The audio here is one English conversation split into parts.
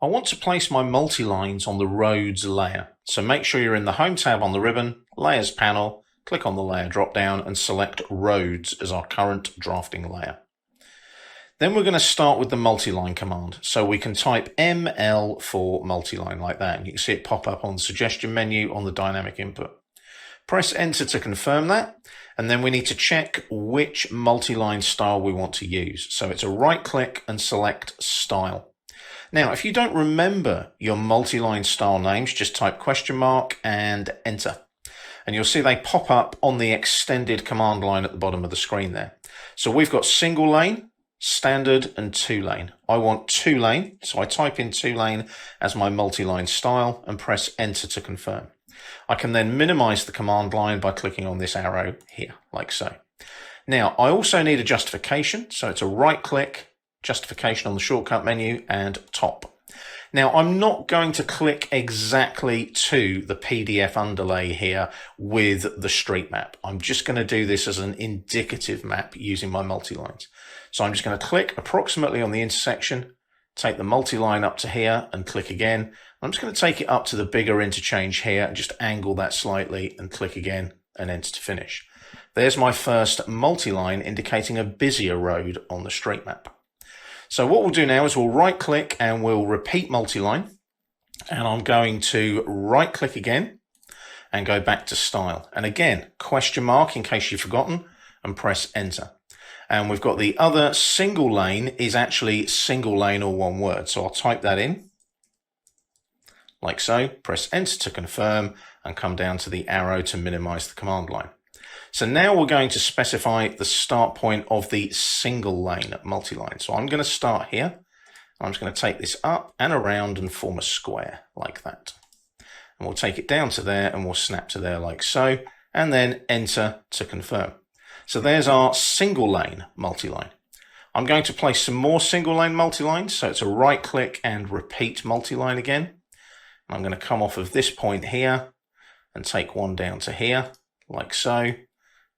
I want to place my multi-lines on the roads layer, so make sure you're in the Home tab on the ribbon, Layers panel, click on the layer drop-down and select Roads as our current drafting layer. Then we're going to start with the multi-line command, so we can type ML for multi-line like that, and you can see it pop up on the suggestion menu on the dynamic input. Press enter to confirm that, and then we need to check which multi-line style we want to use. So it's a right click and select style. Now, if you don't remember your multi-line style names, just type question mark and enter. And you'll see they pop up on the extended command line at the bottom of the screen there. So we've got single lane, standard and two lane. I want two lane, so I type in two lane as my multi-line style and press enter to confirm. I can then minimize the command line by clicking on this arrow here, like so. Now, I also need a justification, so it's a right click, justification on the shortcut menu and top. Now, I'm not going to click exactly to the PDF underlay here with the street map. I'm just going to do this as an indicative map using my multi-lines. So I'm just going to click approximately on the intersection, take the multi-line up to here and click again. I'm just going to take it up to the bigger interchange here and just angle that slightly and click again and enter to finish. There's my first multi-line indicating a busier road on the street map. So what we'll do now is we'll right click and we'll repeat multi-line, and I'm going to right click again and go back to style. And again, question mark in case you've forgotten and press enter. And we've got the other single lane is actually single lane or one word. So I'll type that in like so, press enter to confirm and come down to the arrow to minimize the command line. So now we're going to specify the start point of the single lane multi-line. So I'm going to start here. I'm just going to take this up and around and form a square like that. And we'll take it down to there and we'll snap to there like so, and then enter to confirm. So there's our single lane multi-line. I'm going to place some more single lane multi-lines. So it's a right click and repeat multi-line again. I'm going to come off of this point here and take one down to here like so.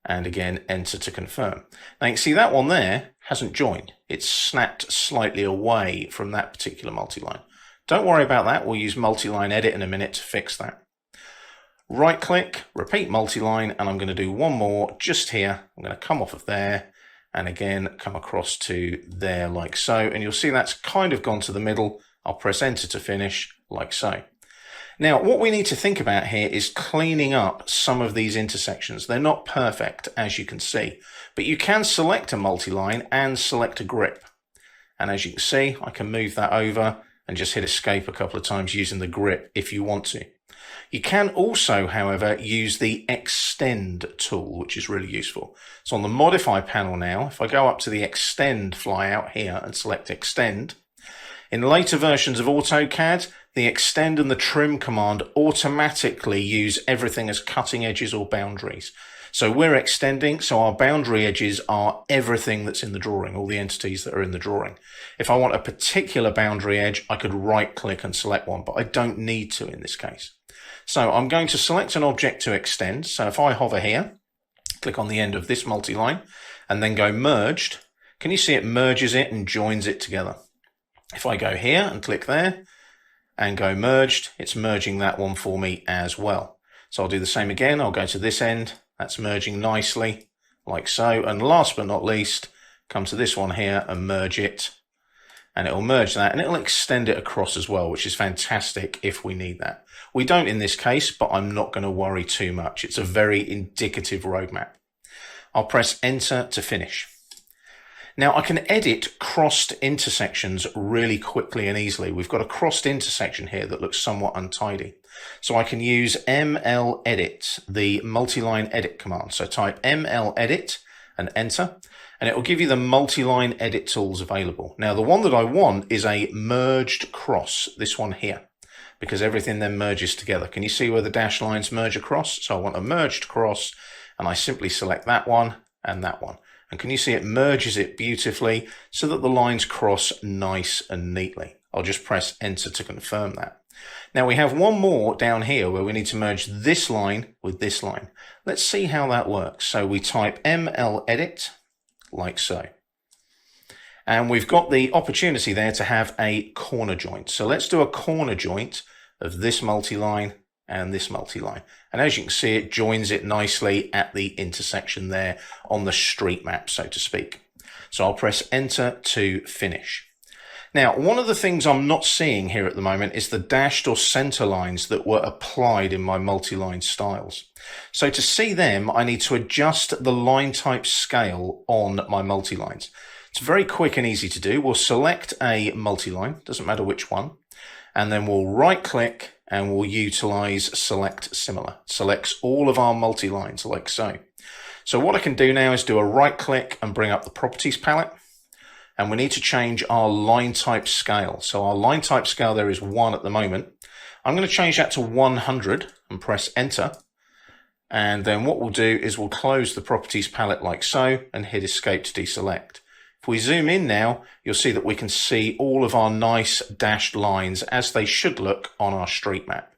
And again, enter to confirm. Now you can see that one there hasn't joined. It's snapped slightly away from that particular multi-line. Don't worry about that. We'll use multi-line edit in a minute to fix that. Right click, repeat multi-line, and I'm going to do one more just here. I'm going to come off of there and again, come across to there like so. And you'll see that's kind of gone to the middle. I'll press enter to finish like so. Now, what we need to think about here is cleaning up some of these intersections. They're not perfect, as you can see, but you can select a multi-line and select a grip. And as you can see, I can move that over and just hit escape a couple of times using the grip if you want to. You can also, however, use the extend tool, which is really useful. So on the modify panel now, if I go up to the extend flyout here and select extend, in later versions of AutoCAD, the extend and the trim command automatically use everything as cutting edges or boundaries. So we're extending, so our boundary edges are everything that's in the drawing, all the entities that are in the drawing. If I want a particular boundary edge, I could right click and select one, but I don't need to in this case. So I'm going to select an object to extend. So if I hover here, click on the end of this multi-line and then go merged, can you see it merges it and joins it together? If I go here and click there and go merged, it's merging that one for me as well. So I'll do the same again. I'll go to this end. That's merging nicely like so. And last but not least, come to this one here and merge it. And it'll merge that and it'll extend it across as well, which is fantastic if we need that. We don't in this case, but I'm not going to worry too much. It's a very indicative roadmap. I'll press enter to finish. Now I can edit crossed intersections really quickly and easily. We've got a crossed intersection here that looks somewhat untidy. So I can use ML edit, the multi-line edit command. So type ML edit and enter, and it will give you the multi-line edit tools available. Now the one that I want is a merged cross, this one here, because everything then merges together. Can you see where the dashed lines merge across? So I want a merged cross, and I simply select that one and that one. And can you see it merges it beautifully so that the lines cross nice and neatly? I'll just press enter to confirm that. Now we have one more down here where we need to merge this line with this line. Let's see how that works. So we type ML edit like so. And we've got the opportunity there to have a corner joint. So let's do a corner joint of this multiline and this multiline. And as you can see, it joins it nicely at the intersection there on the street map, so to speak. So I'll press enter to finish. Now, one of the things I'm not seeing here at the moment is the dashed or center lines that were applied in my multiline styles. So to see them, I need to adjust the line type scale on my multilines. It's very quick and easy to do. We'll select a multiline, doesn't matter which one, and then we'll right click and we'll utilize select similar. Selects all of our multilines like so. So what I can do now is do a right click and bring up the properties palette. And we need to change our line type scale. So our line type scale there is 1 at the moment. I'm going to change that to 100 and press enter. And then what we'll do is we'll close the properties palette like so and hit escape to deselect. If we zoom in now, you'll see that we can see all of our nice dashed lines as they should look on our street map.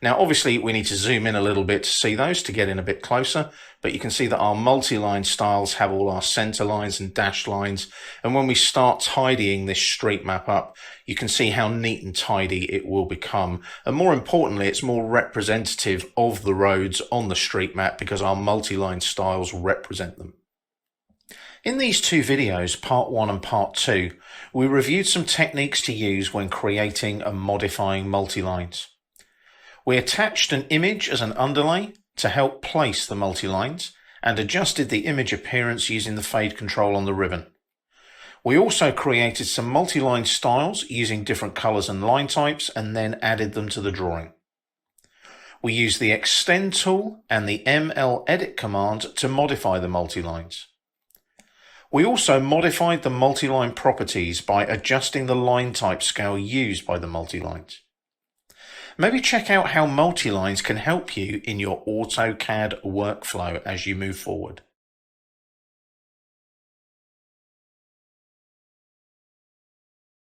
Now, obviously, we need to zoom in a little bit to see those to get in a bit closer, but you can see that our multi-line styles have all our center lines and dashed lines. And when we start tidying this street map up, you can see how neat and tidy it will become. And more importantly, it's more representative of the roads on the street map because our multi-line styles represent them. In these two videos, part 1 and part 2, we reviewed some techniques to use when creating and modifying multi-lines. We attached an image as an underlay to help place the multi-lines and adjusted the image appearance using the fade control on the ribbon. We also created some multi-line styles using different colors and line types and then added them to the drawing. We used the extend tool and the ML edit command to modify the multi-lines. We also modified the multi-line properties by adjusting the line type scale used by the multi-lines. Maybe check out how multi-lines can help you in your AutoCAD workflow as you move forward.